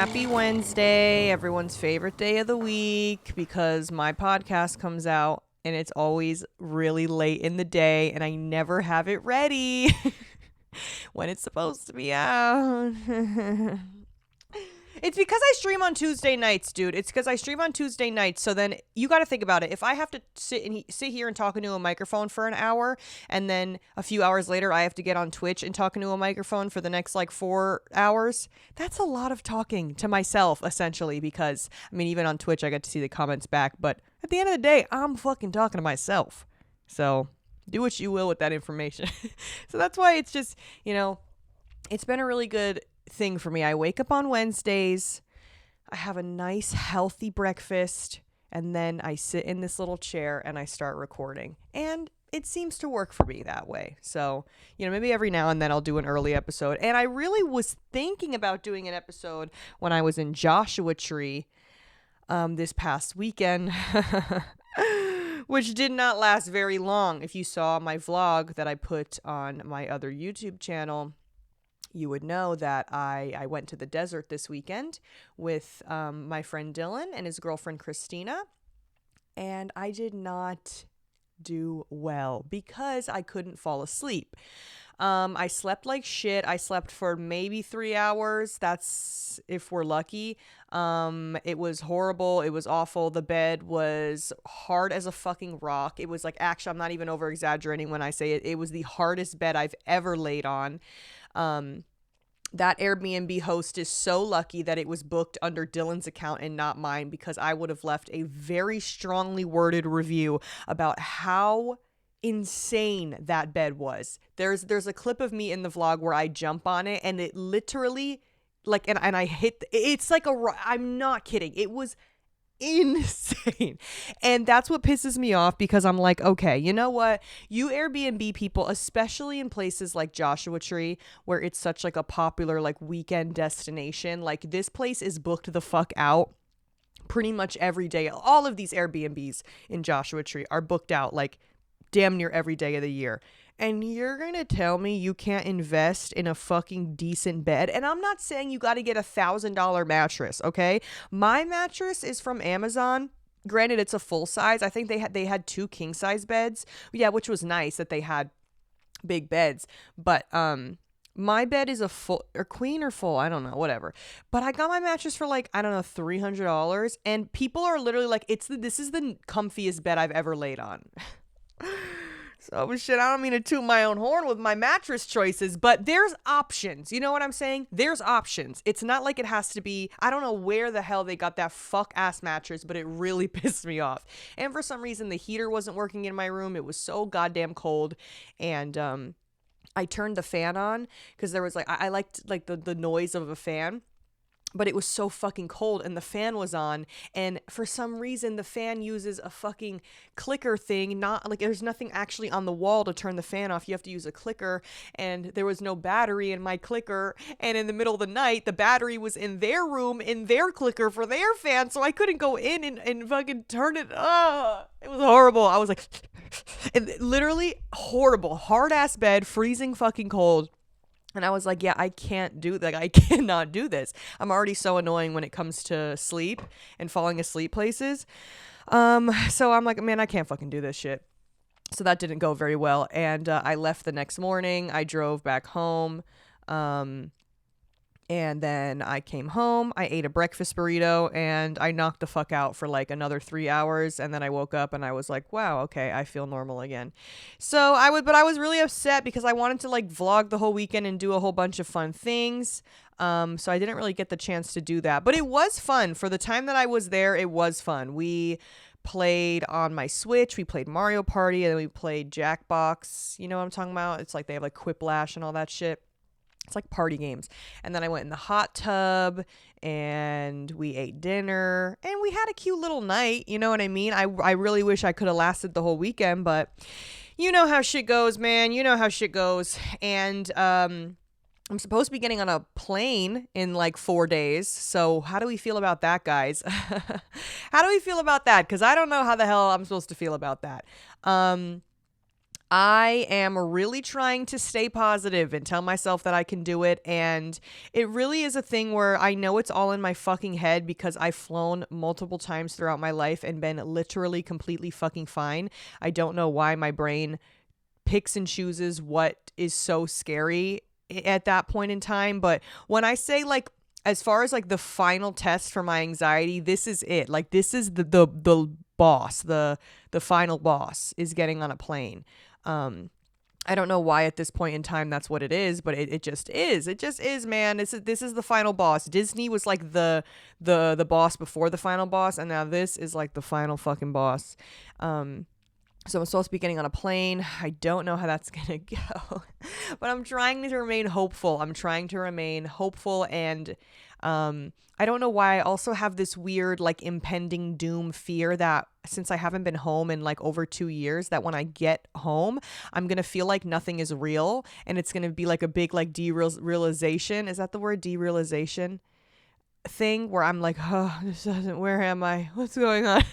Happy Wednesday, everyone's favorite day of the week, because my podcast comes out and it's always really late in the day and I never have it ready when it's supposed to be out. It's because I stream on Tuesday nights, dude. It's because I stream on Tuesday nights. So then you got to think about it. If I have to sit here and talk into a microphone for an hour, and then a few hours later I have to get on Twitch and talk into a microphone for the next like 4 hours, that's a lot of talking to myself, essentially. Because I mean, even on Twitch, I get to see the comments back. But at the end of the day, I'm fucking talking to myself. So do what you will with that information. So that's why it's just, it's been a really good thing for me. I wake up on Wednesdays, I have a nice healthy breakfast, and then I sit in this little chair and I start recording. And it seems to work for me that way. So, maybe every now and then I'll do an early episode. And I really was thinking about doing an episode when I was in Joshua Tree this past weekend, which did not last very long. If you saw my vlog that I put on my other YouTube channel, you would know that I went to the desert this weekend with my friend Dylan and his girlfriend Christina, and I did not do well because I couldn't fall asleep. I slept like shit. I slept for maybe 3 hours. That's if we're lucky. It was horrible. It was awful. The bed was hard as a fucking rock. It was like, actually, I'm not even over exaggerating when I say it. It was the hardest bed I've ever laid on. That Airbnb host is so lucky that it was booked under Dylan's account and not mine, because I would have left a very strongly worded review about how insane that bed was. There's a clip of me in the vlog where I jump on it and it literally and I hit, it's like I'm not kidding. It was insane. And that's what pisses me off, because I'm like, okay, you know what? You Airbnb people, especially in places like Joshua Tree, where it's such like a popular like weekend destination, like this place is booked the fuck out pretty much every day. All of these Airbnbs in Joshua Tree are booked out like damn near every day of the year. And you're going to tell me you can't invest in a fucking decent bed? And I'm not saying you got to get $1,000 mattress, okay? My mattress is from Amazon. Granted, it's a full size. I think they had 2 king size beds. Yeah, which was nice that they had big beds. But my bed is a full or queen or full, I don't know, whatever. But I got my mattress for like, I don't know, $300, and people are literally like, this is the comfiest bed I've ever laid on. So shit, I don't mean to toot my own horn with my mattress choices, but there's options. You know what I'm saying? There's options. It's not like it has to be, I don't know where the hell they got that fuck ass mattress, but it really pissed me off. And for some reason, the heater wasn't working in my room. It was so goddamn cold. And I turned the fan on because there was like, I liked like the noise of a fan. But it was so fucking cold and the fan was on, and for some reason the fan uses a fucking clicker thing, not like there's nothing actually on the wall to turn the fan off. You have to use a clicker, and there was no battery in my clicker, and in the middle of the night the battery was in their room in their clicker for their fan, so I couldn't go in and fucking turn it. It was horrible. I was like and literally horrible, hard ass bed, freezing fucking cold. And I was like, yeah, I can't do that. I cannot do this. I'm already so annoying when it comes to sleep and falling asleep places. So I'm like, man, I can't fucking do this shit. So that didn't go very well. And I left the next morning. I drove back home. And then I came home, I ate a breakfast burrito, and I knocked the fuck out for like another 3 hours. And then I woke up and I was like, wow, okay, I feel normal again. So I was really upset because I wanted to like vlog the whole weekend and do a whole bunch of fun things. So I didn't really get the chance to do that, but it was fun. For the time that I was there, it was fun. We played on my Switch, we played Mario Party, and then we played Jackbox. You know what I'm talking about? It's like they have like Quiplash and all that shit. It's like party games. And then I went in the hot tub and we ate dinner and we had a cute little night. You know what I mean? I really wish I could have lasted the whole weekend, but you know how shit goes, man. You know how shit goes. And I'm supposed to be getting on a plane in like 4 days. So how do we feel about that, guys? How do we feel about that? Because I don't know how the hell I'm supposed to feel about that. I am really trying to stay positive and tell myself that I can do it. And it really is a thing where I know it's all in my fucking head because I've flown multiple times throughout my life and been literally completely fucking fine. I don't know why my brain picks and chooses what is so scary at that point in time. But when I say like, as far as like the final test for my anxiety, this is it. Like this is the boss, the final boss is getting on a plane. I don't know why at this point in time that's what it is, but it just is. It just is, man. This is the final boss. Disney was like the boss before the final boss, and now this is like the final fucking boss. So I'm supposed to be getting on a plane. I don't know how that's gonna go, but I'm trying to remain hopeful. And I don't know why I also have this weird like impending doom fear that since I haven't been home in like over 2 years, that when I get home, I'm gonna feel like nothing is real, and it's gonna be like a big like derealization. Is that the word, derealization thing, where I'm like, oh, this doesn't. Where am I? What's going on?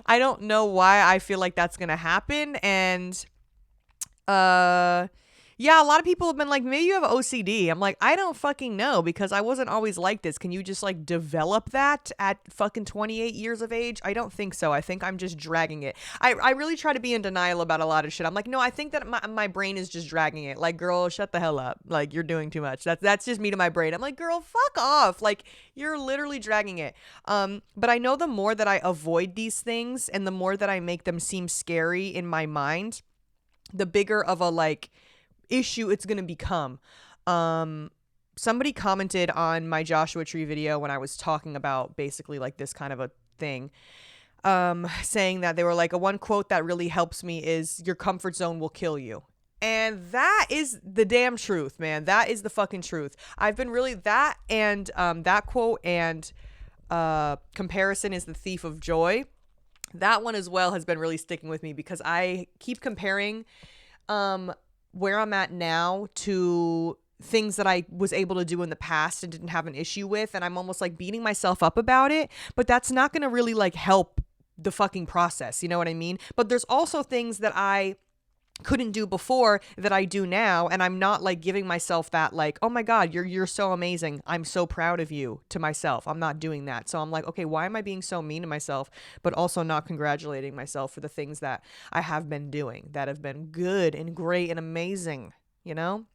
I don't know why I feel like that's gonna happen. And yeah, a lot of people have been like, maybe you have OCD. I'm like, I don't fucking know, because I wasn't always like this. Can you just like develop that at fucking 28 years of age? I don't think so. I think I'm just dragging it. I really try to be in denial about a lot of shit. I'm like, no, I think that my brain is just dragging it. Like, girl, shut the hell up. Like, you're doing too much. That's just me to my brain. I'm like, girl, fuck off. Like, you're literally dragging it. But I know the more that I avoid these things and the more that I make them seem scary in my mind, the bigger of a like issue it's gonna become. Somebody commented on my Joshua Tree video when I was talking about basically like this kind of a thing, saying that they were like, a one quote that really helps me is, your comfort zone will kill you. And that is the damn truth, man. That is the fucking truth. I've been really that, and that quote and comparison is the thief of joy. That one as well has been really sticking with me, because I keep comparing where I'm at now to things that I was able to do in the past and didn't have an issue with. And I'm almost like beating myself up about it, but that's not going to really like help the fucking process. You know what I mean? But there's also things that I couldn't do before that I do now, and I'm not like giving myself that like, oh my god, you're so amazing, I'm so proud of you, to myself. I'm not doing that. So I'm like, okay, why am I being so mean to myself, but also not congratulating myself for the things that I have been doing that have been good and great and amazing, you know?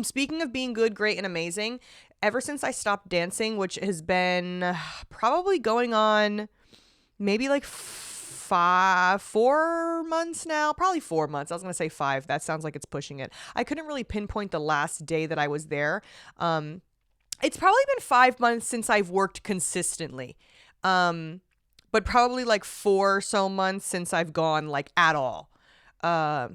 Speaking of being good, great, and amazing, ever since I stopped dancing, which has been probably going on maybe like 4 months now, probably 4 months. I was going to say 5. That sounds like it's pushing it. I couldn't really pinpoint the last day that I was there. It's probably been 5 months since I've worked consistently. But probably like 4 or so months since I've gone like at all. I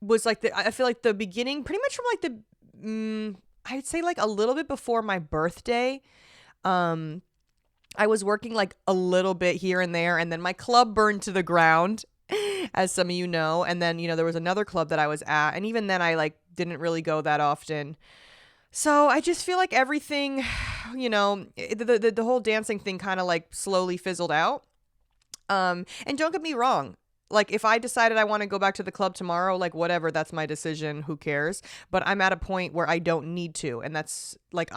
was like, I feel like the beginning, pretty much from like I'd say like a little bit before my birthday. I was working like a little bit here and there, and then my club burned to the ground, as some of you know. And then, you know, there was another club that I was at, and even then I like didn't really go that often. So I just feel like everything, you know, the whole dancing thing kind of like slowly fizzled out. And don't get me wrong. Like, if I decided I want to go back to the club tomorrow, like, whatever, that's my decision. Who cares? But I'm at a point where I don't need to. And that's, like,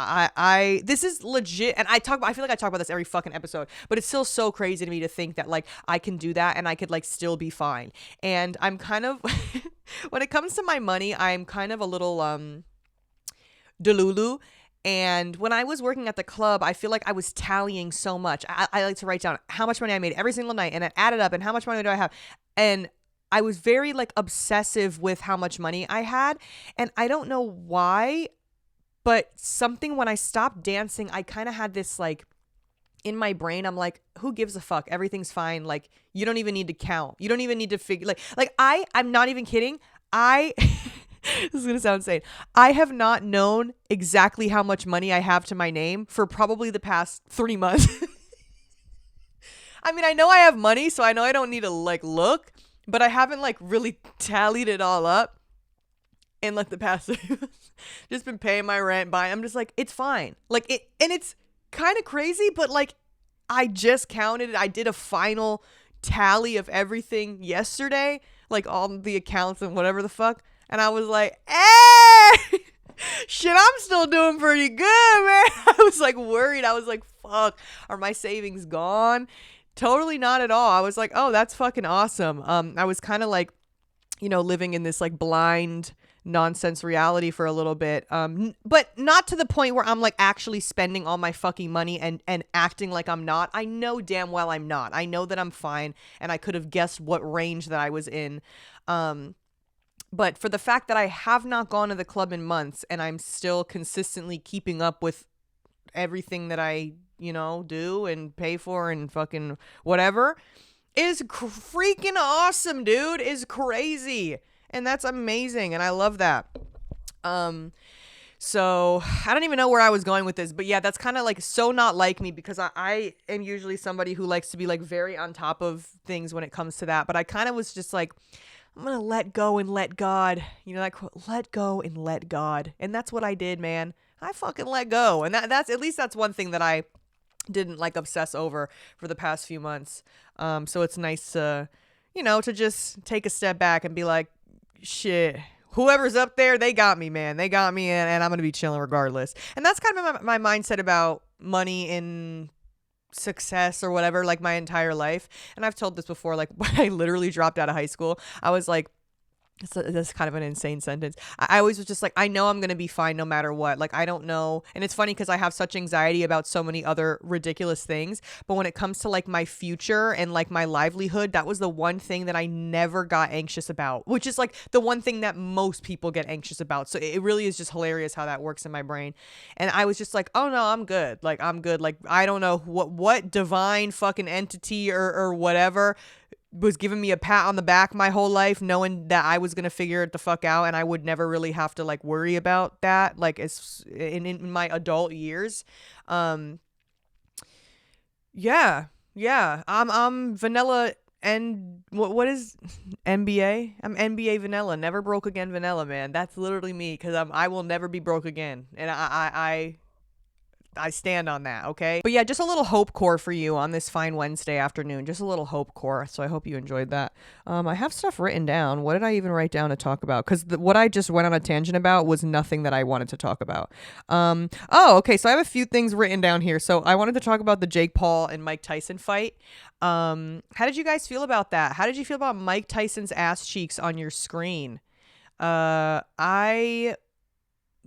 this is legit. And I feel like I talk about this every fucking episode. But it's still so crazy to me to think that, like, I can do that and I could, like, still be fine. And I'm kind of, when it comes to my money, I'm kind of a little, delulu. And when I was working at the club, I feel like I was tallying so much. I like to write down how much money I made every single night, and it added up, and how much money do I have? And I was very like obsessive with how much money I had. And I don't know why, but something, when I stopped dancing, I kind of had this like in my brain, I'm like, who gives a fuck? Everything's fine. Like, you don't even need to count. You don't even need to figure, like I'm not even kidding. This is going to sound insane. I have not known exactly how much money I have to my name for probably the past 3 months. I mean, I know I have money, so I know I don't need to like look, but I haven't like really tallied it all up in like the past 3 months. Just been paying my rent, buying. I'm just like, it's fine. Like and it's kind of crazy, but like I just counted it. I did a final tally of everything yesterday, like all the accounts and whatever the fuck. And I was like, hey, shit, I'm still doing pretty good, man. I was like worried. I was like, fuck, are my savings gone? Totally not at all. I was like, oh, that's fucking awesome. I was kind of like, living in this like blind nonsense reality for a little bit. But not to the point where I'm like actually spending all my fucking money and acting like I'm not. I know damn well I'm not. I know that I'm fine, and I could have guessed what range that I was in. But for the fact that I have not gone to the club in months and I'm still consistently keeping up with everything that I, do and pay for and fucking whatever is freaking awesome, dude. Is crazy. And that's amazing. And I love that. So I don't even know where I was going with this, but yeah, that's kind of like so not like me, because I am usually somebody who likes to be like very on top of things when it comes to that. But I kind of was just like, I'm going to let go and let God, that quote, let go and let God. And that's what I did, man. I fucking let go. And that's at least that's one thing that I didn't like obsess over for the past few months. So it's nice to, to just take a step back and be like, shit, whoever's up there, they got me, man. They got me, and I'm going to be chilling regardless. And that's kind of my mindset about money and success or whatever, like my entire life. And I've told this before, like when I literally dropped out of high school, I was like, that's kind of an insane sentence. I always was just like, I know I'm going to be fine no matter what. Like, I don't know. And it's funny because I have such anxiety about so many other ridiculous things. But when it comes to like my future and like my livelihood, that was the one thing that I never got anxious about, which is like the one thing that most people get anxious about. So it really is just hilarious how that works in my brain. And I was just like, oh no, I'm good. Like, I'm good. Like, I don't know what divine fucking entity or whatever was giving me a pat on the back my whole life, knowing that I was going to figure it the fuck out and I would never really have to like worry about that, like as in my adult years. Yeah. I'm vanilla. And what is NBA? I'm NBA vanilla, never broke again vanilla, man. That's literally me, because I will never be broke again. And I stand on that, okay? But yeah, just a little hope core for you on this fine Wednesday afternoon. Just a little hope core. So I hope you enjoyed that. I have stuff written down. What did I even write down to talk about? Because what I just went on a tangent about was nothing that I wanted to talk about. Okay. So I have a few things written down here. So I wanted to talk about the Jake Paul and Mike Tyson fight. How did you guys feel about that? How did you feel about Mike Tyson's ass cheeks on your screen? I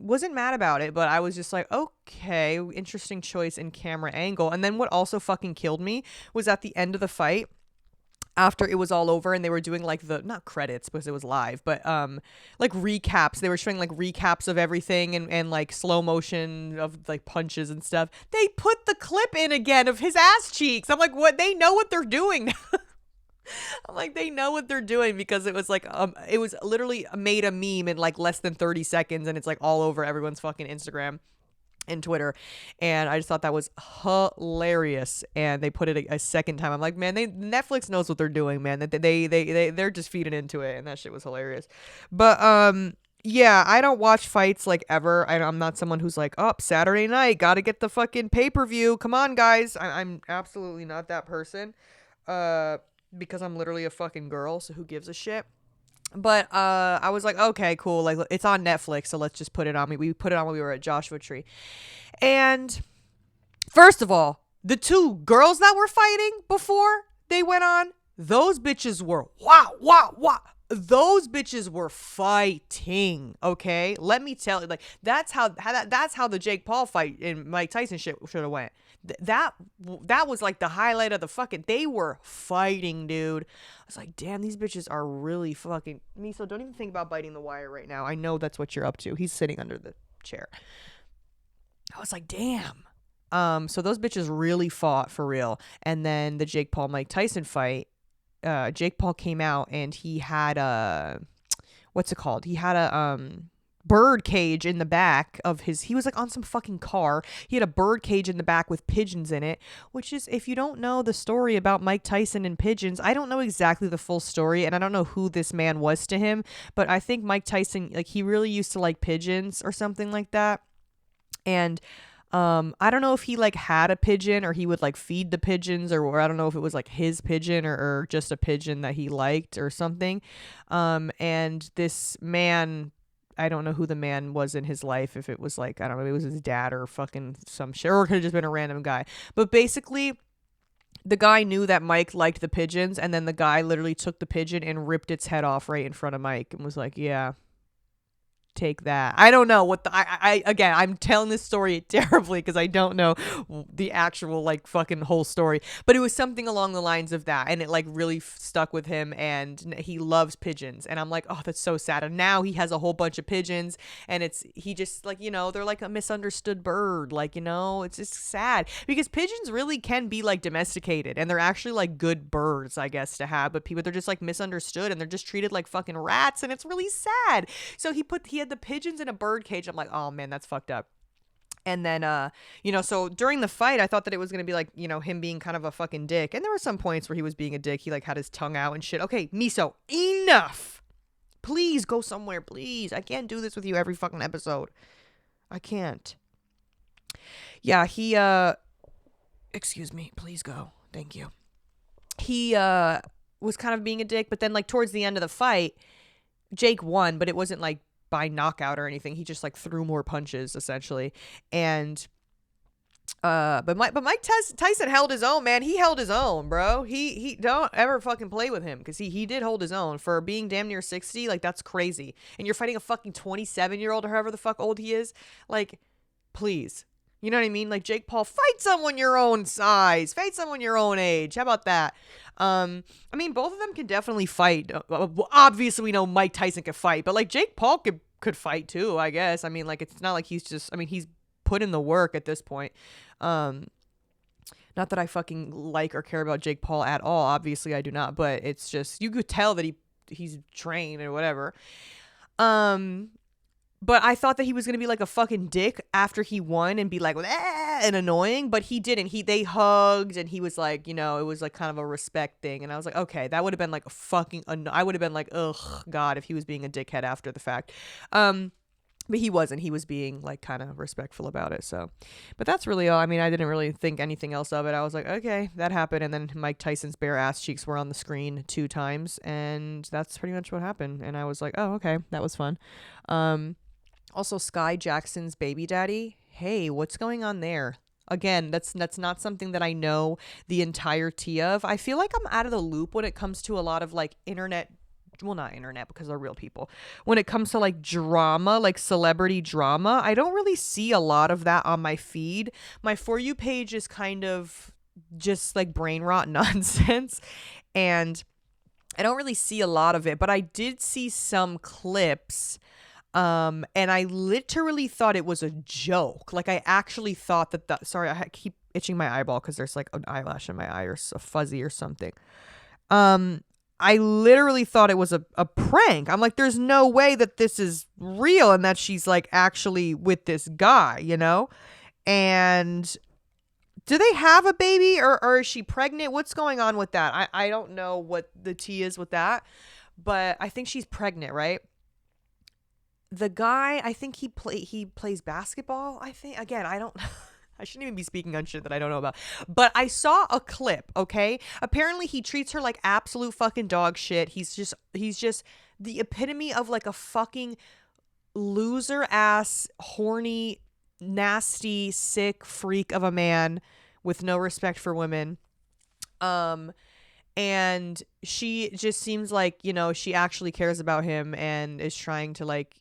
wasn't mad about it, but I was just like, okay, interesting choice in camera angle. And then what also fucking killed me was at the end of the fight, after it was all over and they were doing like the, not credits because it was live, but like recaps. They were showing like recaps of everything and like slow motion of like punches and stuff. They put the clip in again of his ass cheeks. I'm like, what? They know what they're doing now. I'm like, they know what they're doing, because it was like it was literally made a meme in like less than 30 seconds, and it's like all over everyone's fucking Instagram and Twitter. And I just thought that was hilarious. And they put it a second time. I'm like, man, Netflix knows what they're doing, man. They're just feeding into it, and that shit was hilarious. But yeah, I don't watch fights like ever. I'm not someone who's like, oh, Saturday night, gotta get the fucking pay-per-view. Come on, guys. I'm absolutely not that person. Because I'm literally a fucking girl, so who gives a shit? But I was like, okay, cool. Like, it's on Netflix, so let's just put it on. We put it on when we were at Joshua Tree. And first of all, the two girls that were fighting before they went on, those bitches were wow. Those bitches were fighting, okay? Let me tell you, like, that's how the Jake Paul fight and Mike Tyson shit should have went. That was like the highlight of the fucking, they were fighting, dude. I was like, damn, these bitches are really fucking me. So don't even think about biting the wire right now. I know that's what you're up to. He's sitting under the chair. I was like, damn. So those bitches really fought for real. And then the Jake Paul Mike Tyson fight, Jake Paul came out and he had what's it called? He had a bird cage in the back of he was like on some fucking car. He had a bird cage in the back with pigeons in it, which is, if you don't know the story about Mike Tyson and pigeons, I don't know exactly the full story, and I don't know who this man was to him, but I think Mike Tyson, like, he really used to like pigeons or something like that. And I don't know if he like had a pigeon or he would like feed the pigeons, or I don't know if it was like his pigeon or just a pigeon that he liked or something. And this man, I don't know who the man was in his life, if it was like, I don't know, it was his dad or fucking some shit, or it could have just been a random guy. But basically, the guy knew that Mike liked the pigeons, and then the guy literally took the pigeon and ripped its head off right in front of Mike and was like, yeah, take that. I don't know what I again, I'm telling this story terribly because I don't know the actual like fucking whole story, but it was something along the lines of that, and it like really stuck with him, and he loves pigeons, and I'm like, oh, that's so sad. And now he has a whole bunch of pigeons, and he just like, they're like a misunderstood bird, like, it's just sad because pigeons really can be like domesticated, and they're actually like good birds, I guess, to have, but they're just like misunderstood, and they're just treated like fucking rats, and it's really sad. So he had the pigeons in a bird cage. I'm like, oh man, that's fucked up. And then, so during the fight, I thought that it was going to be like, him being kind of a fucking dick. And there were some points where he was being a dick. He like had his tongue out and shit. Okay, Miso, enough. Please go somewhere, please. I can't do this with you every fucking episode. I can't. Yeah, excuse me, please go. Thank you. He, was kind of being a dick, but then like towards the end of the fight, Jake won, but it wasn't like by knockout or anything. He just like threw more punches essentially. And but Mike Tyson held his own, man. He held his own, bro. He don't ever fucking play with him, because he did hold his own for being damn near 60. Like, that's crazy. And you're fighting a fucking 27-year-old or however the fuck old he is. Like, please. You know what I mean? Like, Jake Paul, fight someone your own size. Fight someone your own age. How about that? I mean, both of them can definitely fight. Obviously, we know Mike Tyson can fight, but like Jake Paul could fight too, I guess. I mean, like, it's not like he's put in the work at this point. Not that I fucking like or care about Jake Paul at all. Obviously, I do not. But it's just, you could tell that he's trained or whatever. But I thought that he was going to be like a fucking dick after he won and be like, and annoying, but he didn't. They hugged, and he was like, it was like kind of a respect thing. And I was like, okay, that would have been like a fucking, I would have been like, ugh, God, if he was being a dickhead after the fact. But he wasn't. He was being like kind of respectful about it. So, but that's really all. I mean, I didn't really think anything else of it. I was like, okay, that happened. And then Mike Tyson's bare ass cheeks were on the screen 2 times, and that's pretty much what happened. And I was like, oh, okay, that was fun. Also, Sky Jackson's baby daddy. Hey, what's going on there? Again, that's not something that I know the entirety of. I feel like I'm out of the loop when it comes to a lot of like internet. Well, not internet, because they're real people. When it comes to like drama, like celebrity drama, I don't really see a lot of that on my feed. My For You page is kind of just like brain rot nonsense. And I don't really see a lot of it, but I did see some clips. And I literally thought it was a joke. Like, I actually thought that sorry, I keep itching my eyeball because there's like an eyelash in my eye or a fuzzy or something. I literally thought it was a prank. I'm like, there's no way that this is real and that she's like actually with this guy, And do they have a baby, or is she pregnant? What's going on with that? I don't know what the tea is with that, but I think she's pregnant, right? The guy, I think he plays basketball. I think, again, I don't I shouldn't even be speaking on shit that I don't know about. But I saw a clip, okay? Apparently he treats her like absolute fucking dog shit. He's just the epitome of like a fucking loser ass, horny, nasty, sick freak of a man with no respect for women. And she just seems like, she actually cares about him and is trying to like,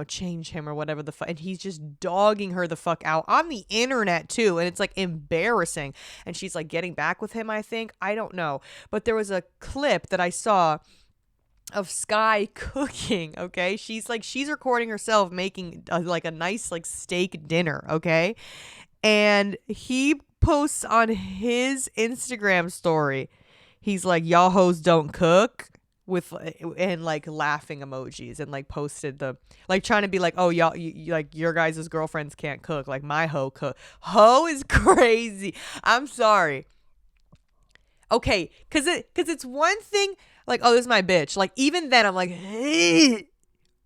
change him or whatever the fuck. And he's just dogging her the fuck out on the internet too. And it's like embarrassing. And she's like getting back with him, I think. I don't know. But there was a clip that I saw of Sky cooking, okay? She's recording herself making like a nice like steak dinner, okay? And he posts on his Instagram story, he's like, y'all hoes don't cook, and like laughing emojis, and like posted the like trying to be like, oh, y'all, like your guys' girlfriends can't cook, like my hoe cook. Hoe is crazy. I'm sorry. Okay, cause it's one thing like, oh, this is my bitch. Like, even then I'm like, hey.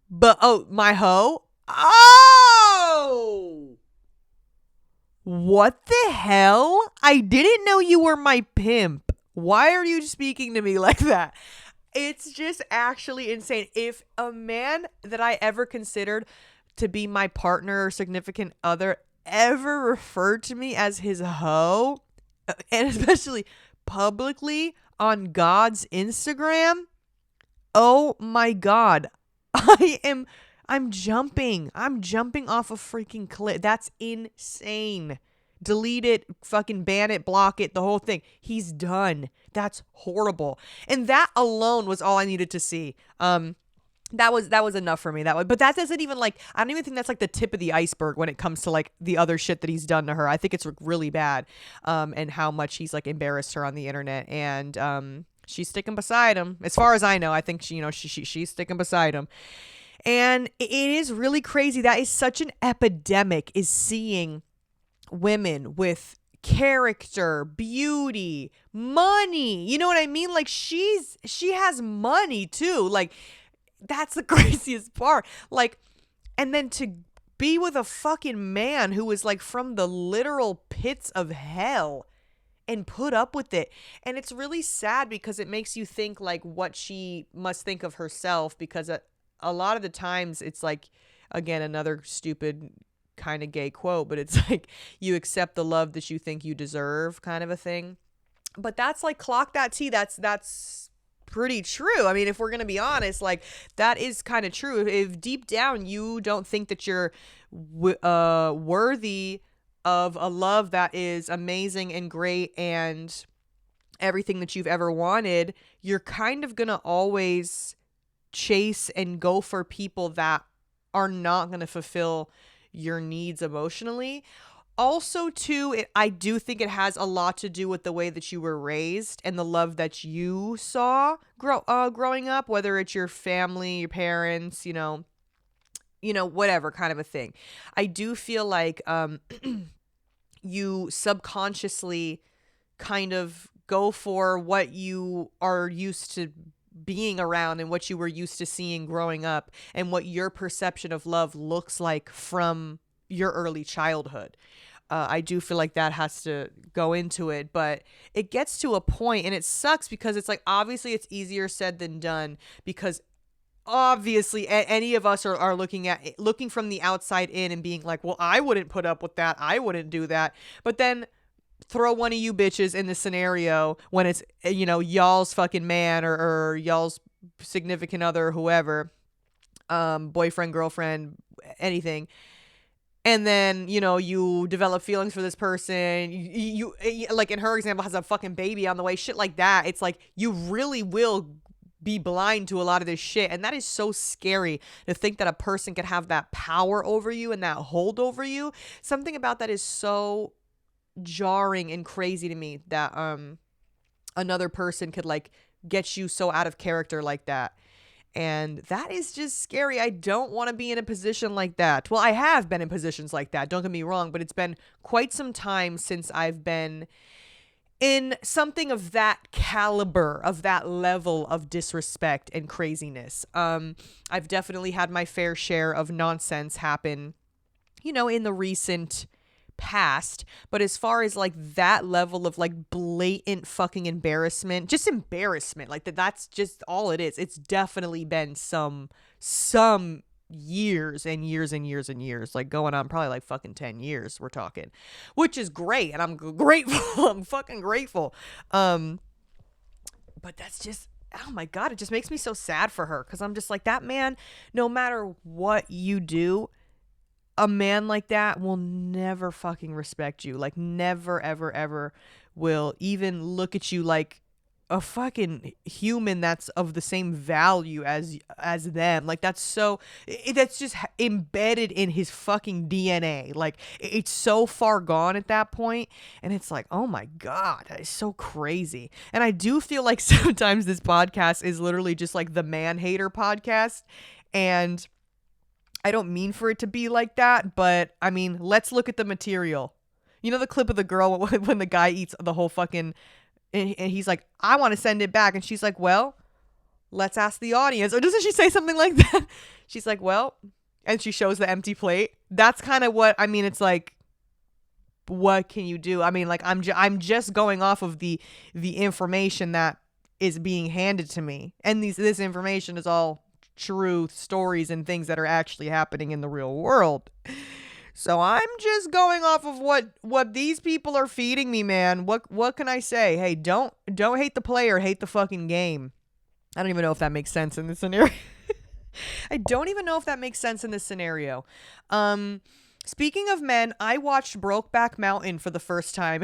But oh, my hoe. Oh, What the hell? I didn't know you were my pimp. Why are you speaking to me like that? It's just actually insane. If a man that I ever considered to be my partner or significant other ever referred to me as his hoe, and especially publicly on God's Instagram, oh my God. I'm jumping. I'm jumping off a freaking cliff. That's insane. Delete it, fucking ban it, block it, the whole thing. He's done. That's horrible. And that alone was all I needed to see. That was enough for me that way. But that doesn't even like, I don't even think that's like the tip of the iceberg when it comes to like the other shit that he's done to her. I think it's really bad. And how much he's like embarrassed her on the internet, and she's sticking beside him. As far as I know, I think she's sticking beside him. And it is really crazy. That is such an epidemic, is seeing women with character, beauty, money. You know what I mean? Like she has money too. Like that's the craziest part. Like, and then to be with a fucking man who is like from the literal pits of hell and put up with it. And it's really sad because it makes you think like what she must think of herself, because a lot of the times it's like, again, another stupid kind of gay quote, but it's like you accept the love that you think you deserve kind of a thing. But that's like, clock that T. That's pretty true. I mean, if we're going to be honest, like that is kind of true. If deep down you don't think that you're worthy of a love that is amazing and great and everything that you've ever wanted, you're kind of going to always chase and go for people that are not going to fulfill your needs emotionally. Also, too, I do think it has a lot to do with the way that you were raised and the love that you saw growing up, whether it's your family, your parents, whatever kind of a thing. I do feel like you subconsciously kind of go for what you are used to being around and what you were used to seeing growing up and what your perception of love looks like from your early childhood. I do feel like that has to go into it, but it gets to a point and it sucks because it's like, obviously it's easier said than done, because obviously any of us are looking from the outside in and being like, well, I wouldn't put up with that. I wouldn't do that. But then throw one of you bitches in the scenario when it's, y'all's fucking man or y'all's significant other, whoever, boyfriend, girlfriend, anything. And then, you develop feelings for this person. You like in her example, has a fucking baby on the way, shit like that. It's like you really will be blind to a lot of this shit. And that is so scary to think that a person could have that power over you and that hold over you. Something about that is so jarring and crazy to me, that another person could like get you so out of character like that. And that is just scary. I don't want to be in a position like that. Well, I have been in positions like that, don't get me wrong, but it's been quite some time since I've been in something of that caliber, of that level of disrespect and craziness. I've definitely had my fair share of nonsense happen, in the recent past, but as far as like that level of like blatant fucking embarrassment, just embarrassment, like that's just all it is. It's definitely been some years and years and years and years, like going on probably like fucking 10 years we're talking, which is great, and I'm grateful. I'm fucking grateful. But that's just, oh my God, it just makes me so sad for her, because I'm just like, that man, no matter what you do, a man like that will never fucking respect you. Like never, ever, ever will even look at you like a fucking human that's of the same value as them. Like that's just embedded in his fucking DNA. Like it's so far gone at that point, and it's like, oh my God, that is so crazy. And I do feel like sometimes this podcast is literally just like the man hater podcast, and I don't mean for it to be like that, but I mean, let's look at the material. You know the clip of the girl when the guy eats the whole fucking, and he's like, I want to send it back. And she's like, well, let's ask the audience. Or doesn't she say something like that? She's like, well, and she shows the empty plate. That's kind of what, I mean, it's like, what can you do? I mean, like I'm just going off of the information that is being handed to me, and this information is all true stories and things that are actually happening in the real world. So I'm just going off of what these people are feeding me, man. What can I say? Hey, don't hate the player, hate the fucking game. I don't even know if that makes sense in this scenario. I don't even know if that makes sense in this scenario. Speaking of men, I watched Brokeback Mountain for the first time.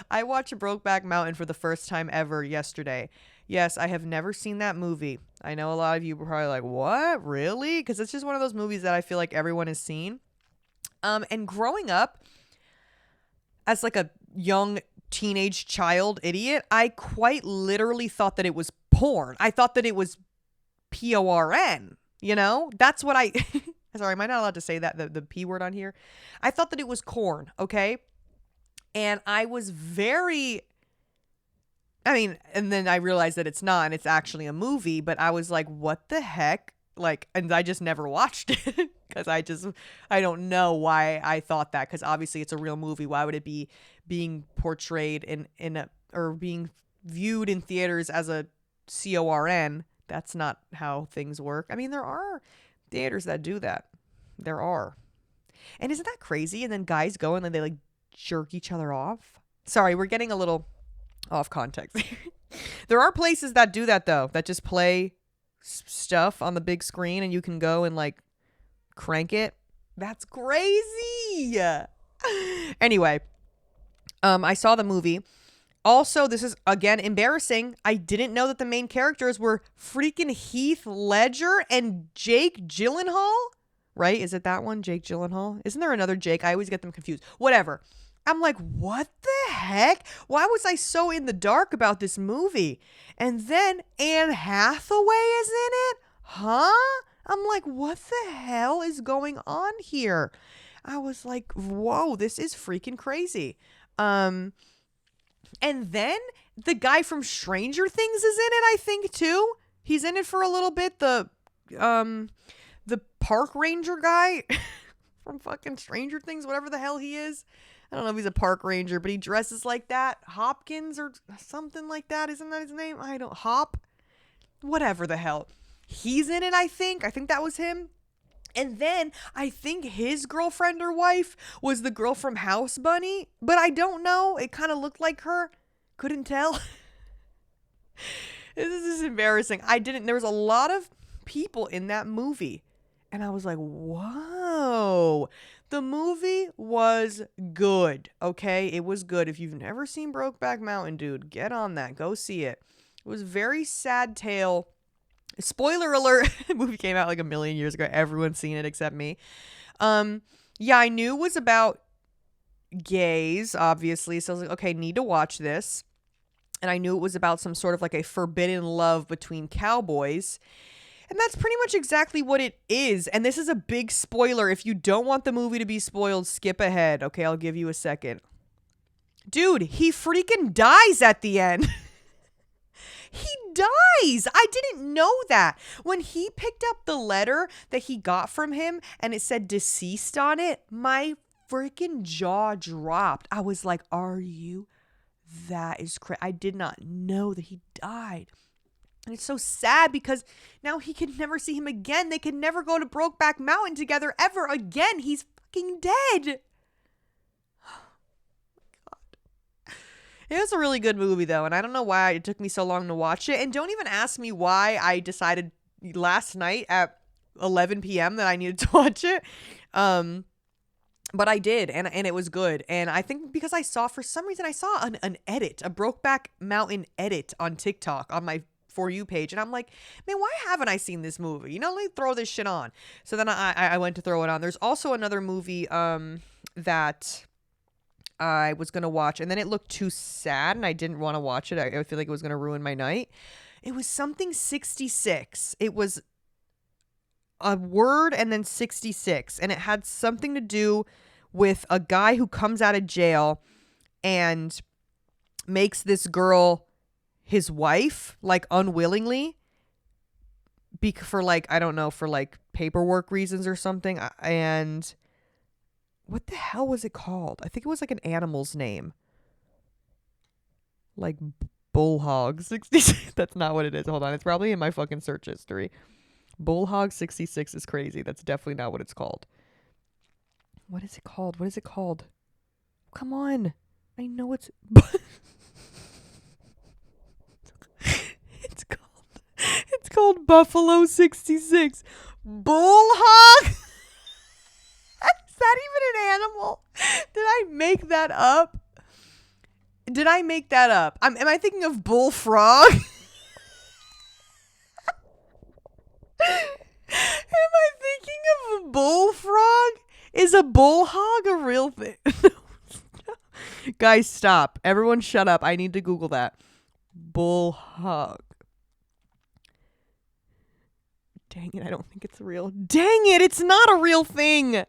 I watched Brokeback Mountain for the first time ever yesterday. Yes, I have never seen that movie. I know a lot of you were probably like, what? Really? Because it's just one of those movies that I feel like everyone has seen. And growing up as like a young teenage child idiot, I quite literally thought that it was porn. I thought that it was porn, you know? That's what I... Sorry, am I not allowed to say that, the P word on here? I thought that it was corn, okay? And I was very... I mean, and then I realized that it's not, and it's actually a movie, but I was like, what the heck? Like, and I just never watched it because I don't know why I thought that, because obviously it's a real movie. Why would it be being portrayed or being viewed in theaters as a corn? That's not how things work. I mean, there are theaters that do that. There are. And isn't that crazy? And then guys go and then they like jerk each other off. Sorry, we're getting a little off context. There are places that do that though, that just play stuff on the big screen and you can go and like crank it. That's crazy. Anyway, I saw the movie. Also, this is again embarrassing. I didn't know that the main characters were freaking Heath Ledger and Jake Gyllenhaal. Right? Is it that one? Jake Gyllenhaal? Isn't there another Jake? I always get them confused. Whatever. I'm like, what the heck? Why was I so in the dark about this movie? And then Anne Hathaway is in it? Huh? I'm like, what the hell is going on here? I was like, whoa, this is freaking crazy. And then the guy from Stranger Things is in it, I think, too. He's in it for a little bit. The park ranger guy from fucking Stranger Things, whatever the hell he is. I don't know if he's a park ranger, but he dresses like that. Hopkins or something like that. Isn't that his name? Hop? Whatever the hell. He's in it, I think. I think that was him. And then I think his girlfriend or wife was the girl from House Bunny, but I don't know. It kind of looked like her. Couldn't tell. This is embarrassing. There was a lot of people in that movie. And I was like, whoa. The movie was good, okay? It was good. If you've never seen Brokeback Mountain, dude, get on that. Go see it. It was a very sad tale. Spoiler alert, the movie came out like a million years ago. Everyone's seen it except me. Yeah, I knew it was about gays, obviously. So I was like, okay, need to watch this. And I knew it was about some sort of like a forbidden love between cowboys. And that's pretty much exactly what it is. And this is a big spoiler. If you don't want the movie to be spoiled, skip ahead. Okay, I'll give you a second. Dude, he freaking dies at the end. He dies. I didn't know that. When he picked up the letter that he got from him and it said deceased on it, my freaking jaw dropped. I was like, are you? That is crazy. I did not know that he died. And it's so sad because now he can never see him again. They can never go to Brokeback Mountain together ever again. He's fucking dead. It was a really good movie, though, and I don't know why it took me so long to watch it. And don't even ask me why I decided last night at 11 p.m. that I needed to watch it. But I did, and it was good. And I think because for some reason, I saw an edit, a Brokeback Mountain edit on TikTok on my For You page. And I'm like, man, why haven't I seen this movie? You know, let me throw this shit on. So then I went to throw it on. There's also another movie that I was going to watch, and then it looked too sad and I didn't want to watch it. I feel like it was going to ruin my night. It was something 66. It was a word and then 66, and it had something to do with a guy who comes out of jail and makes this girl his wife, like unwillingly, for like, I don't know, for like paperwork reasons or something. And What the hell was it called? I think it was like an animal's name. Like Bullhog 66. That's not what it is. Hold on. It's probably in my fucking search history. Bullhog 66 is crazy. That's definitely not what it's called. What is it called? What is it called? Come on. I know it's it's called Buffalo 66. Bullhog? Is that even an animal? Did I make that up? Am I thinking of bullfrog? Am I thinking of a bullfrog? Is a bullhog a real thing? Guys, stop. Everyone shut up. I need to Google that. Bullhog. Dang it, I don't think it's real. Dang it, it's not a real thing.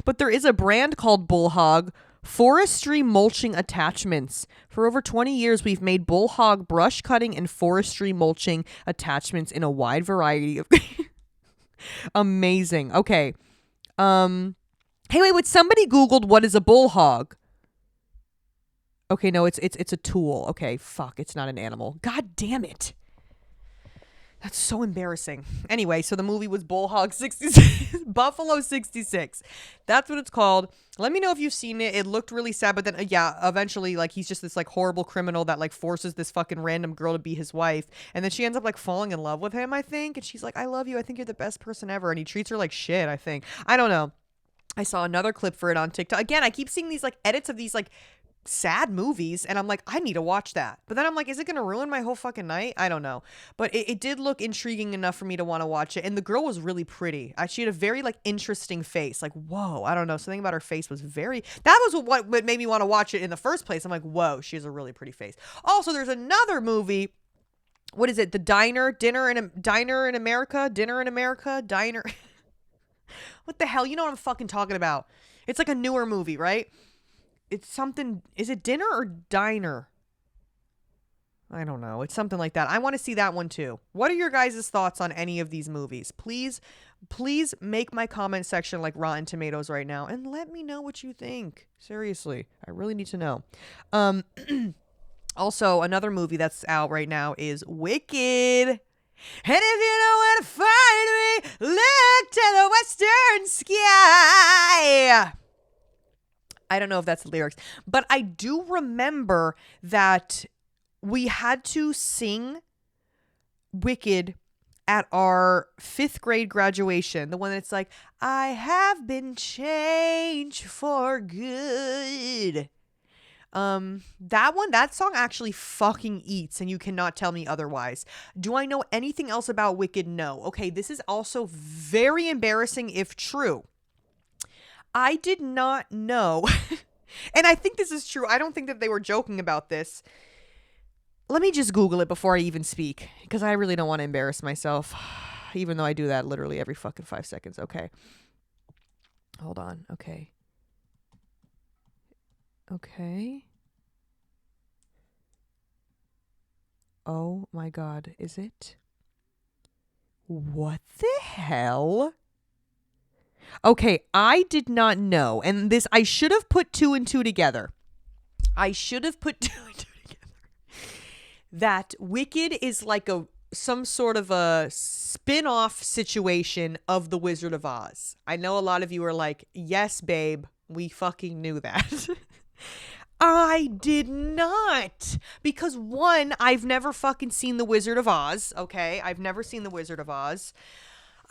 But there is a brand called Bullhog Forestry Mulching Attachments. For over 20 years, we've made bullhog brush cutting and forestry mulching attachments in a wide variety of... Amazing. Okay. Hey, wait, somebody Googled what is a bullhog? Okay, no, it's a tool. Okay, fuck, it's not an animal. God damn it. That's so embarrassing. Anyway, so the movie was Bullhog 66, Buffalo 66. That's what it's called. Let me know if you've seen it. It looked really sad, but then, eventually, like, he's just this, like, horrible criminal that, like, forces this fucking random girl to be his wife. And then she ends up, like, falling in love with him, I think. And she's like, I love you. I think you're the best person ever. And he treats her like shit, I think. I don't know. I saw another clip for it on TikTok. Again, I keep seeing these, like, edits of these, like, sad movies, and I'm like, I need to watch that. But then I'm like, is it gonna ruin my whole fucking night? I don't know. But it did look intriguing enough for me to want to watch it. And the girl was really pretty. She had a very, like, interesting face. Like, whoa, I don't know, something about her face was that was what made me want to watch it in the first place. I'm like, whoa, she has a really pretty face. Also, there's another movie. What is it? The Dinner in America. What the hell? You know what I'm fucking talking about. It's like a newer movie, right? It's something, is it Dinner or Diner? I don't know. It's something like that. I want to see that one too. What are your guys' thoughts on any of these movies? Please make my comment section like Rotten Tomatoes right now and let me know what you think. Seriously, I really need to know. Also, another movie that's out right now is Wicked. And if you know where to find me, look to the western sky. I don't know if that's the lyrics, but I do remember that we had to sing Wicked at our 5th grade graduation. The one that's like, I have been changed for good. That song actually fucking eats, and you cannot tell me otherwise. Do I know anything else about Wicked? No. Okay, this is also very embarrassing if true. I did not know, and I think this is true. I don't think that they were joking about this. Let me just Google it before I even speak, because I really don't want to embarrass myself, even though I do that literally every fucking 5 seconds. Okay. Hold on. Okay. Oh my God. Is it? What the hell? Okay, I did not know. And this, I should have put 2 and 2 together. That Wicked is like some sort of a spin-off situation of The Wizard of Oz. I know a lot of you are like, yes, babe, we fucking knew that. I did not. Because one, I've never fucking seen The Wizard of Oz, okay? I've never seen The Wizard of Oz.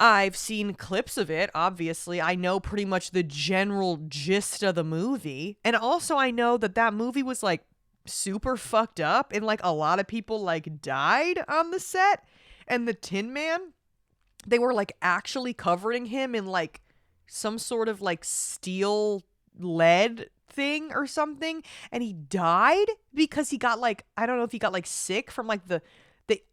I've seen clips of it, obviously. I know pretty much the general gist of the movie. And also I know that movie was like super fucked up and like a lot of people like died on the set. And the Tin Man, they were like actually covering him in like some sort of like steel lead thing or something. And he died because he got like, I don't know if he got like sick from like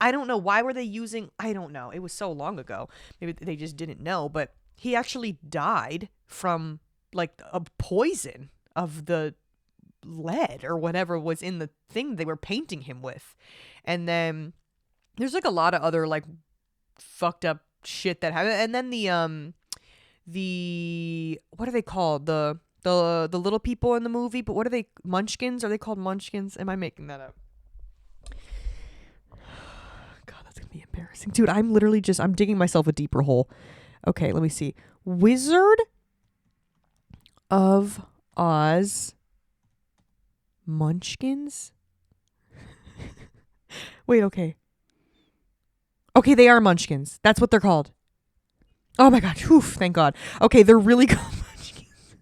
I don't know. Why were they using... I don't know. It was so long ago. Maybe they just didn't know. But he actually died from, like, a poison of the lead or whatever was in the thing they were painting him with. And then there's, like, a lot of other, like, fucked up shit that happened. And then the what are they called? The little people in the movie, but what are they? Munchkins? Are they called Munchkins? Am I making that up? God, that's gonna be embarrassing. Dude, I'm digging myself a deeper hole. Okay, let me see. Wizard of Oz Munchkins? Wait, okay. Okay, they are Munchkins. That's what they're called. Oh my god. Oof, thank God. Okay, they're really called Munchkins.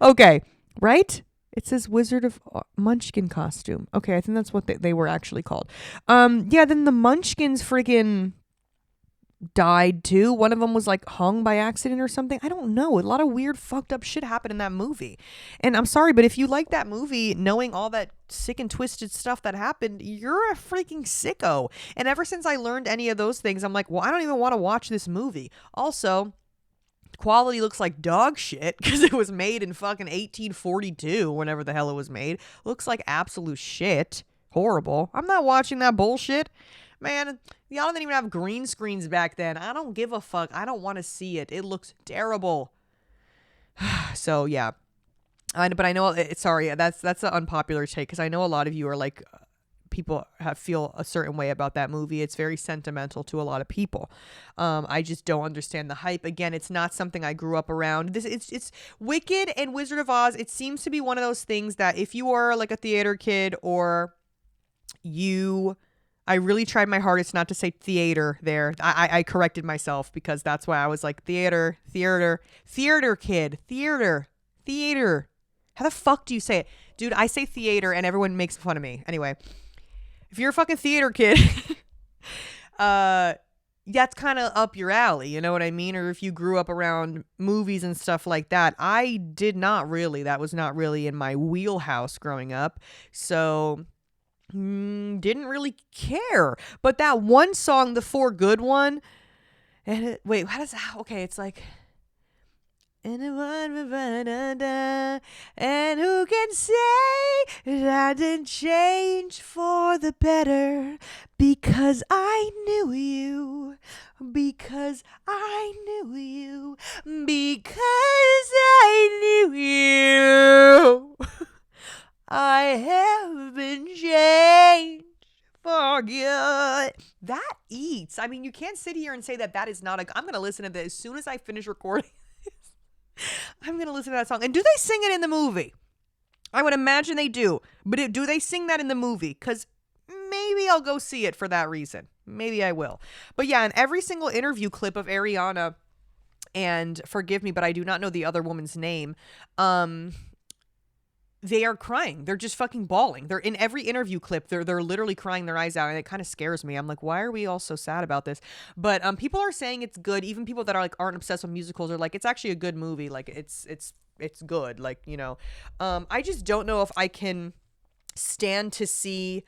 Okay, right? It says Wizard of Munchkin costume. Okay, I think that's what they were actually called. Yeah, then the Munchkins friggin' died too. One of them was like hung by accident or something. I don't know. A lot of weird fucked up shit happened in that movie. And I'm sorry, but if you like that movie, knowing all that sick and twisted stuff that happened, you're a freaking sicko. And ever since I learned any of those things, I'm like, well, I don't even want to watch this movie. Also, quality looks like dog shit because it was made in fucking 1842, whenever the hell it was made. Looks like absolute shit. Horrible. I'm not watching that bullshit. Man, y'all didn't even have green screens back then. I don't give a fuck. I don't want to see it. It looks terrible. So, yeah. But I know, sorry, that's an unpopular take because I know a lot of you are like, people feel a certain way about that movie. It's very sentimental to a lot of people. I just don't understand the hype. Again, it's not something I grew up around. It's Wicked and Wizard of Oz. It seems to be one of those things that if you are like a theater kid or I really tried my hardest not to say theater there. I corrected myself because that's why I was like theater kid, theater. How the fuck do you say it? Dude, I say theater and everyone makes fun of me. Anyway, if you're a fucking theater kid, that's kind of up your alley, you know what I mean? Or if you grew up around movies and stuff like that. I did not really. That was not really in my wheelhouse growing up. So didn't really care. But that one song, the For Good one, and wait, how does that? Okay, it's like, and who can say that I didn't change for the better because I knew you, because I knew you, because I knew you. I have been changed for good. That eats. I mean, you can't sit here and say that is not I'm going to listen to this as soon as I finish recording. I'm going to listen to that song. And do they sing it in the movie? I would imagine they do. But do they sing that in the movie? Because maybe I'll go see it for that reason. Maybe I will. But yeah, in every single interview clip of Ariana, and forgive me, but I do not know the other woman's name, they are crying. They're just fucking bawling. They're in every interview clip. They're literally crying their eyes out, and it kind of scares me. I'm like, why are we all so sad about this? But people are saying it's good. Even people that are like aren't obsessed with musicals are like, it's actually a good movie. Like it's good. Like, you know, I just don't know if I can stand to see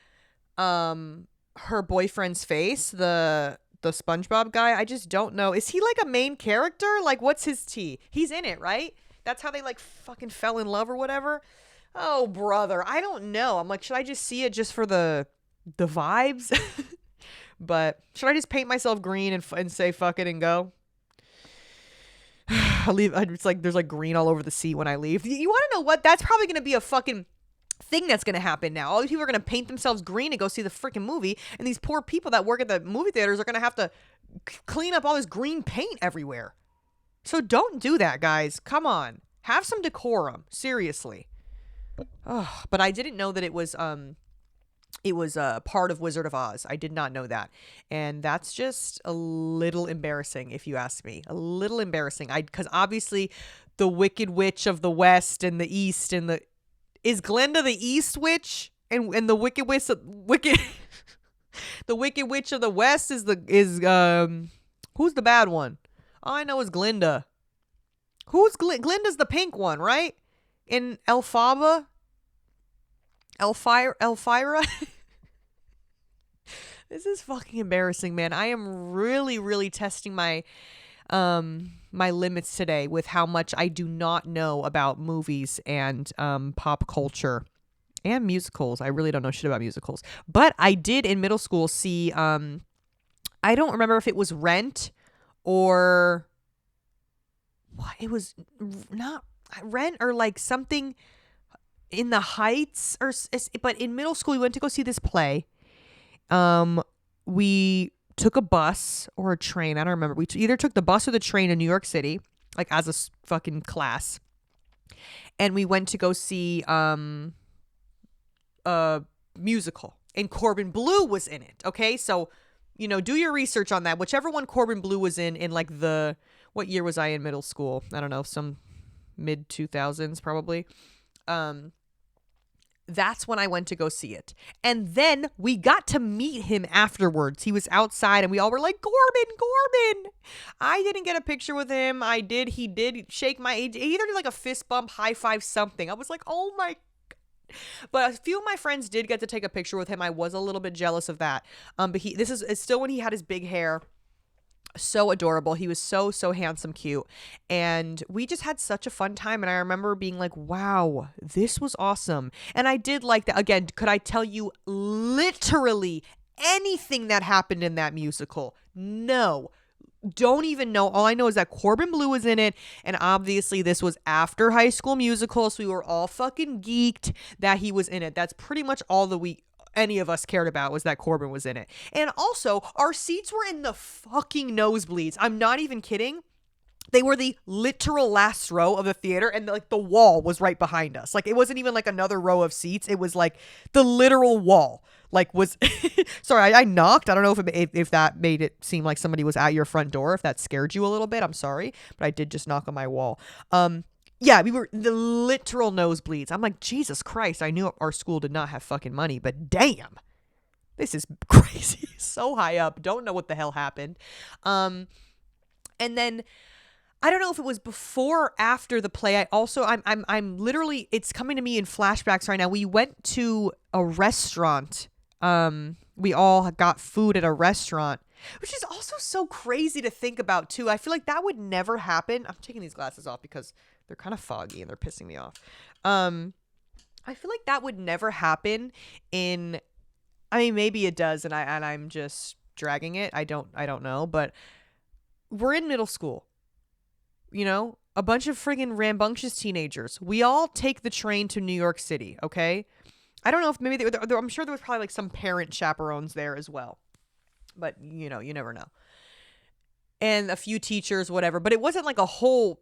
her boyfriend's face, the SpongeBob guy. I just don't know. Is he like a main character? Like, what's his tea? He's in it, right? That's how they like fucking fell in love or whatever. Oh, brother. I don't know. I'm like, should I just see it just for the vibes? But should I just paint myself green and say fuck it and go? I'll leave. It's like there's like green all over the seat when I leave. You want to know what? That's probably going to be a fucking thing that's going to happen now. All these people are going to paint themselves green and go see the freaking movie. And these poor people that work at the movie theaters are going to have to clean up all this green paint everywhere. So don't do that, guys. Come on. Have some decorum. Seriously. Oh, but I didn't know that it was part of Wizard of Oz. I did not know that. And that's just a little embarrassing, if you ask me. A little embarrassing. Because obviously the Wicked Witch of the West and the East and is Glinda the East Witch? And the Wicked Witch the Wicked Witch of the West is who's the bad one? All I know is Glinda. Who's Glinda's the pink one, right? In Elphaba? Elphira? This is fucking embarrassing, man. I am really, really testing my limits today with how much I do not know about movies and pop culture and musicals. I really don't know shit about musicals. But I did in middle school see, I don't remember if it was Rent or it was not Rent or like something in the Heights but in middle school we went to go see this play. We took a bus or a train. I don't remember. We either took the bus or the train in New York City, like as a fucking class. And we went to go see a musical. And Corbin Bleu was in it. Okay, so do your research on that. Whichever one Corbin Bleu was in like what year was I in middle school? I don't know, some mid 2000s probably. That's when I went to go see it. And then we got to meet him afterwards. He was outside and we all were like, Corbin. I didn't get a picture with him. He did shake my, he either did like a fist bump, high five, something. I was like, oh my God. But a few of my friends did get to take a picture with him. I was a little bit jealous of that. But it's still when he had his big hair. So adorable. He was so handsome, cute. And we just had such a fun time. And I remember being like, wow, this was awesome. And I did like that. Again, could I tell you literally anything that happened in that musical? No. Don't even know. All I know is that Corbin Bleu was in it. And obviously this was after High School Musical. So we were all fucking geeked that he was in it. That's pretty much all any of us cared about was that Corbin was in it. And also, our seats were in the fucking nosebleeds. I'm not even kidding. They were the literal last row of the theater, and like the wall was right behind us. Like it wasn't even like another row of seats. It was like the literal wall. Like was sorry, I knocked. I don't know if that made it seem like somebody was at your front door. If that scared you a little bit, I'm sorry, but I did just knock on my wall. Yeah, we were the literal nosebleeds. I'm like, Jesus Christ, I knew our school did not have fucking money, but damn, this is crazy. So high up. Don't know what the hell happened. And then I don't know if it was before or after the play. I'm literally, it's coming to me in flashbacks right now. We went to a restaurant. We all got food at a restaurant, which is also so crazy to think about too. I feel like that would never happen. I'm taking these glasses off because they're kind of foggy and they're pissing me off. I feel like that would never happen maybe it does, and I'm just dragging it. I don't know, but we're in middle school. A bunch of friggin' rambunctious teenagers. We all take the train to New York City, okay? I don't know if maybe I'm sure there was probably like some parent chaperones there as well. But, you never know. And a few teachers, whatever. But it wasn't like a whole,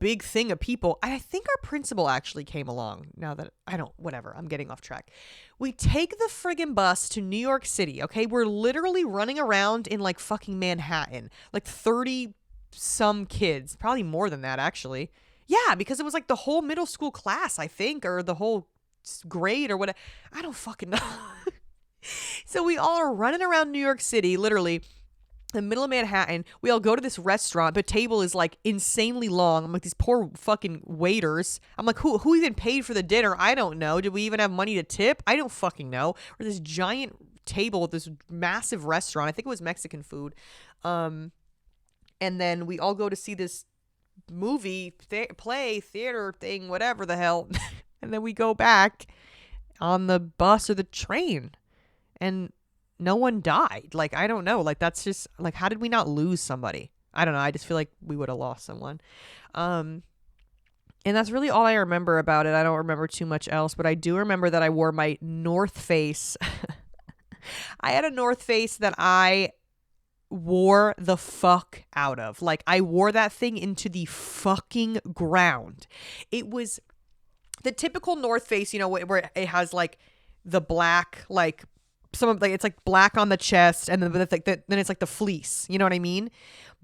big thing of people. I think our principal actually came along. Now that whatever, I'm getting off track. We take the friggin' bus to New York City, okay? We're literally running around in like fucking Manhattan. Like 30 some kids, probably more than that actually. Yeah, because it was like the whole middle school class, I think, or the whole grade or whatever. I don't fucking know. So we all are running around New York City, literally the middle of Manhattan. We all go to this restaurant. The table is like insanely long. I'm like, these poor fucking waiters. I'm like, who even paid for the dinner? I don't know. Did we even have money to tip? I don't fucking know. Or this giant table at this massive restaurant. I think it was Mexican food. And then we all go to see this movie, theater thing, whatever the hell. And then we go back on the bus or the train. And no one died. Like, I don't know. Like, that's just, like, how did we not lose somebody? I don't know. I just feel like we would have lost someone. And that's really all I remember about it. I don't remember too much else. But I do remember that I wore my North Face. I had a North Face that I wore the fuck out of. Like, I wore that thing into the fucking ground. It was the typical North Face, where it has like the black, like it's like black on the chest, and then it's like then it's like the fleece. You know what I mean?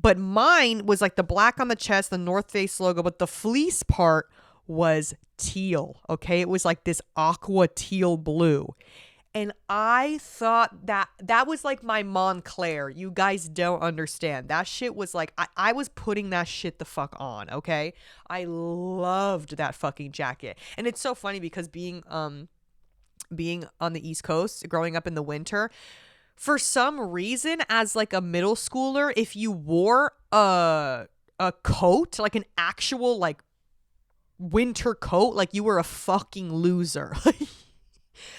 But mine was like the black on the chest, the North Face logo, but the fleece part was teal. Okay, it was like this aqua teal blue. And I thought that was like my Montclair. You guys don't understand. That shit was like, I was putting that shit the fuck on, okay? I loved that fucking jacket. And it's so funny because being on the East Coast, growing up in the winter, for some reason, as like a middle schooler, if you wore a coat, like an actual like winter coat, like you were a fucking loser.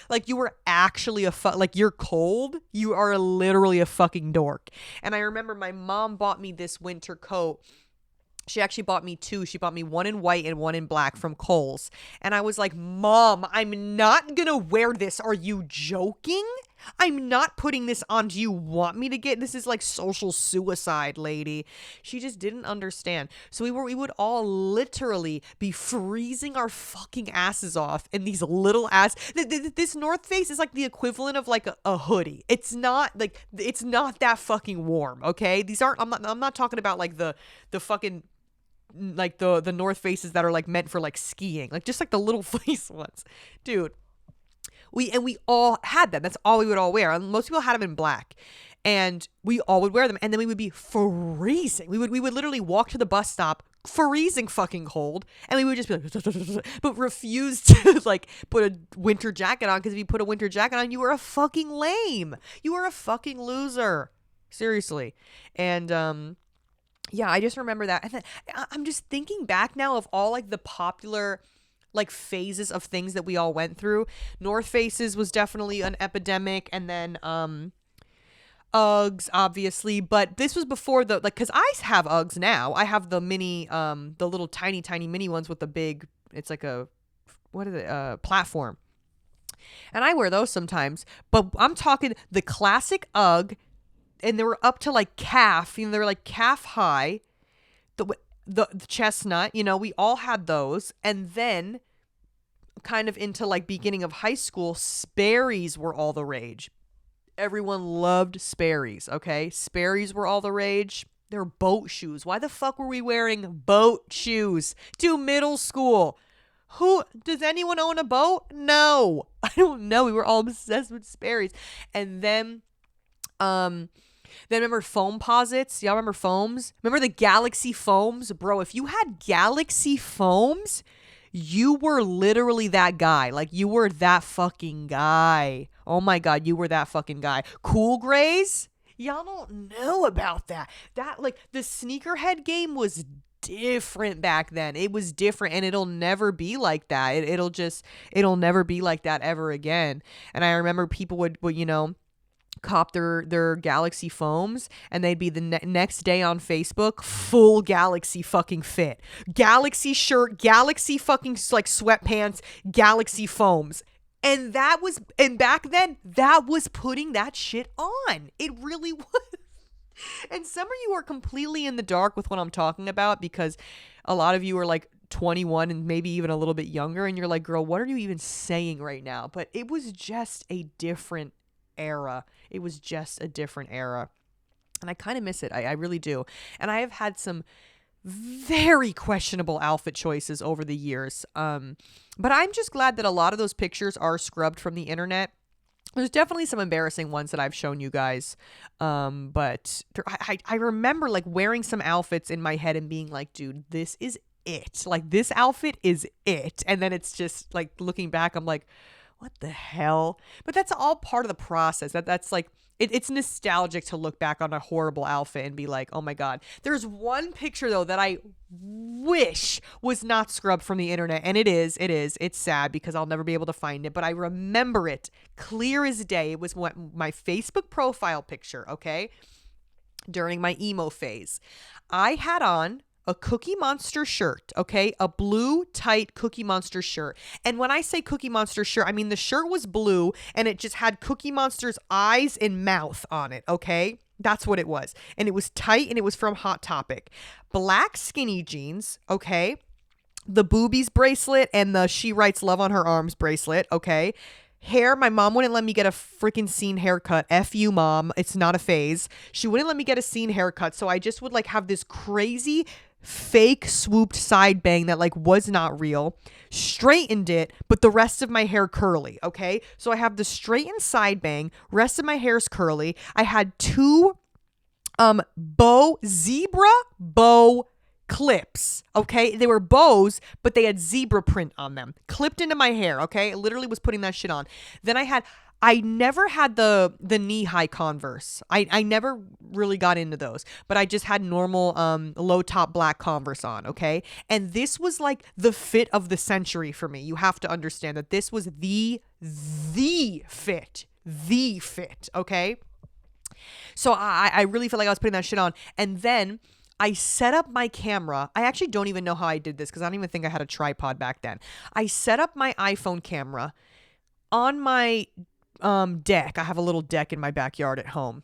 Like you were actually like you're cold. You are literally a fucking dork. And I remember my mom bought me this winter coat She actually bought me two. She bought me one in white and one in black from Kohl's. And I was like, Mom, I'm not going to wear this. Are you joking? I'm not putting this on. Do you want me to get this? Is like social suicide, lady. She just didn't understand. So we would all literally be freezing our fucking asses off in these little ass. This North Face is like the equivalent of like a hoodie. It's not that fucking warm. Okay, these aren't. I'm not talking about like the fucking like the North Faces that are like meant for like skiing, like just like the little fleece ones, dude. We all had them. That's all we would all wear. And most people had them in black, and we all would wear them. And then we would be freezing. We would literally walk to the bus stop, freezing fucking cold, and we would just be like, but refuse to like put a winter jacket on, because if you put a winter jacket on, you were a fucking lame. You were a fucking loser. Seriously. And yeah, I just remember that. And then I'm just thinking back now of all like the popular like phases of things that we all went through. North Faces was definitely an epidemic, and then Uggs, obviously, but this was before the like, because I have Uggs now. I have the mini the little tiny mini ones with the big, it's like a, what is it, platform, and I wear those sometimes. But I'm talking the classic Ugg, and they were up to like calf, they were like calf high, the chestnut, we all had those. And then kind of into like beginning of high school, Sperry's were all the rage. Everyone loved Sperry's, okay? Sperry's were all the rage. They were boat shoes. Why the fuck were we wearing boat shoes to middle school? Does anyone own a boat? No. I don't know. We were all obsessed with Sperry's. And then remember foam posits? Y'all remember foams? Remember the Galaxy foams? Bro, if you had Galaxy foams, you were literally that guy. Like, you were that fucking guy. Oh my God, you were that fucking guy. Cool Grays? Y'all don't know about that. That, like, the sneakerhead game was different back then. It was different, and it'll never be like that. It'll never be like that ever again. And I remember people would cop their Galaxy foams, and they'd be the next day on Facebook, full Galaxy fucking fit, Galaxy shirt, Galaxy fucking like sweatpants, Galaxy foams. And back then that was putting that shit on. It really was. And some of you are completely in the dark with what I'm talking about, because a lot of you are like 21 and maybe even a little bit younger, and you're like, girl, what are you even saying right now? But it was just a different era. It was just a different era. And I kind of miss it. I really do. And I have had some very questionable outfit choices over the years. But I'm just glad that a lot of those pictures are scrubbed from the internet. There's definitely some embarrassing ones that I've shown you guys. But I remember like wearing some outfits in my head and being like, dude, this is it. Like, this outfit is it. And then it's just like, looking back, I'm like, what the hell? But that's all part of the process. That's like, it's nostalgic to look back on a horrible outfit and be like, oh my God. There's one picture though that I wish was not scrubbed from the internet. And it is. It's sad because I'll never be able to find it. But I remember it clear as day. It was my Facebook profile picture, okay? During my emo phase. I had on a Cookie Monster shirt, okay? A blue, tight Cookie Monster shirt. And when I say Cookie Monster shirt, I mean the shirt was blue and it just had Cookie Monster's eyes and mouth on it, okay? That's what it was. And it was tight, and it was from Hot Topic. Black skinny jeans, okay? The boobies bracelet and the She Writes Love on Her Arms bracelet, okay? Hair, my mom wouldn't let me get a freaking scene haircut. F you, mom. It's not a phase. She wouldn't let me get a scene haircut, so I just would like have this crazy fake swooped side bang that like was not real, straightened it, but the rest of my hair curly, okay? So I have the straightened side bang, rest of my hair's curly. I had two zebra bow clips, okay? They were bows, but they had zebra print on them, clipped into my hair, okay? I literally was putting that shit on. Then I never had the knee-high Converse. I never really got into those, but I just had normal low-top black Converse on, okay? And this was like the fit of the century for me. You have to understand that this was the fit, okay? So I really felt like I was putting that shit on. And then I set up my camera. I actually don't even know how I did this because I don't even think I had a tripod back then. I set up my iPhone camera on my deck. I have a little deck in my backyard at home.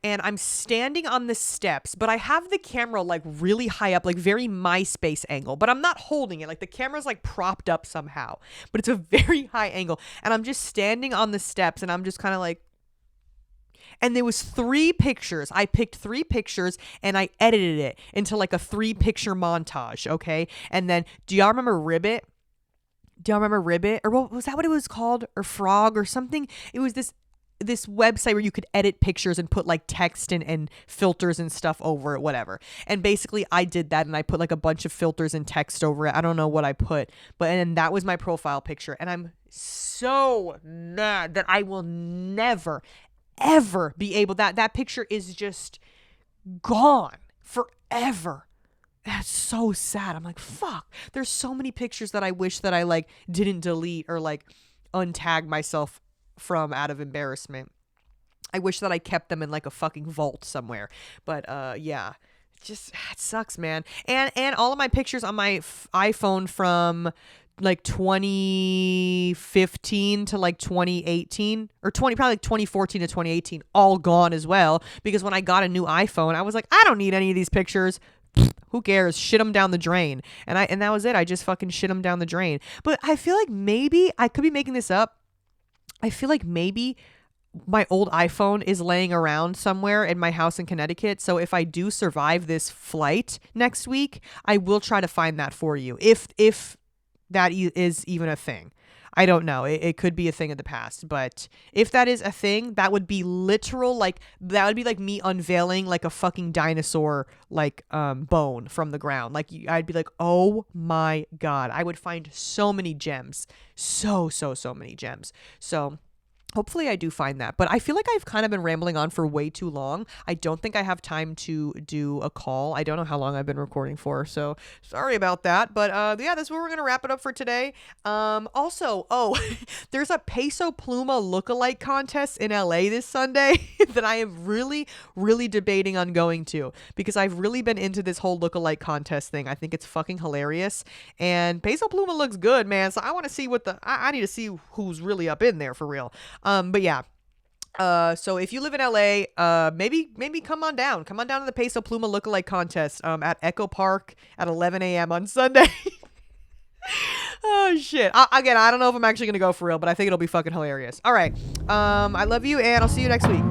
And I'm standing on the steps, but I have the camera like really high up, like very MySpace angle, but I'm not holding it. Like the camera's like propped up somehow, but it's a very high angle. And I'm just standing on the steps and I'm just kind of like, and there was 3 pictures. I picked 3 pictures and I edited it into like a 3-picture montage, okay? And then, do y'all remember Ribbit? Do y'all remember Ribbit? Or what was that, what it was called? Or Frog or something? It was this website where you could edit pictures and put like text and filters and stuff over it, whatever. And basically I did that and I put like a bunch of filters and text over it. I don't know what I put, but and that was my profile picture. And I'm so mad that I will never, ever be able, that picture is just gone forever. That's so sad. I'm like, fuck. There's so many pictures that I wish that I like didn't delete or like untag myself from out of embarrassment. I wish that I kept them in like a fucking vault somewhere. But yeah, just it sucks, man. And all of my pictures on my iPhone from like 2015 to like 2018 or probably like 2014 to 2018 all gone as well, because when I got a new iPhone I was like, I don't need any of these pictures. Who cares? Shit them down the drain. And that was it. I just fucking shit them down the drain. But I feel like maybe I could be making this up. I feel like maybe my old iPhone is laying around somewhere in my house in Connecticut. So if I do survive this flight next week, I will try to find that for you. If that is even a thing. I don't know. It could be a thing of the past, but if that is a thing, that would be literal, like, that would be like me unveiling like a fucking dinosaur, like, bone from the ground. Like, I'd be like, oh my God, I would find so many gems. So many gems. So hopefully I do find that. But I feel like I've kind of been rambling on for way too long. I don't think I have time to do a call. I don't know how long I've been recording for, so sorry about that. But yeah, that's where we're going to wrap it up for today. Also, there's a Peso Pluma lookalike contest in LA this Sunday that I am really, really debating on going to, because I've really been into this whole lookalike contest thing. I think it's fucking hilarious. And Peso Pluma looks good, man. So I want to see I need to see who's really up in there for real. But yeah. So if you live in LA, maybe come on down to the Peso Pluma lookalike contest, at Echo Park at 11 a.m. on Sunday. Oh shit. Again, I don't know if I'm actually going to go for real, but I think it'll be fucking hilarious. All right. I love you and I'll see you next week.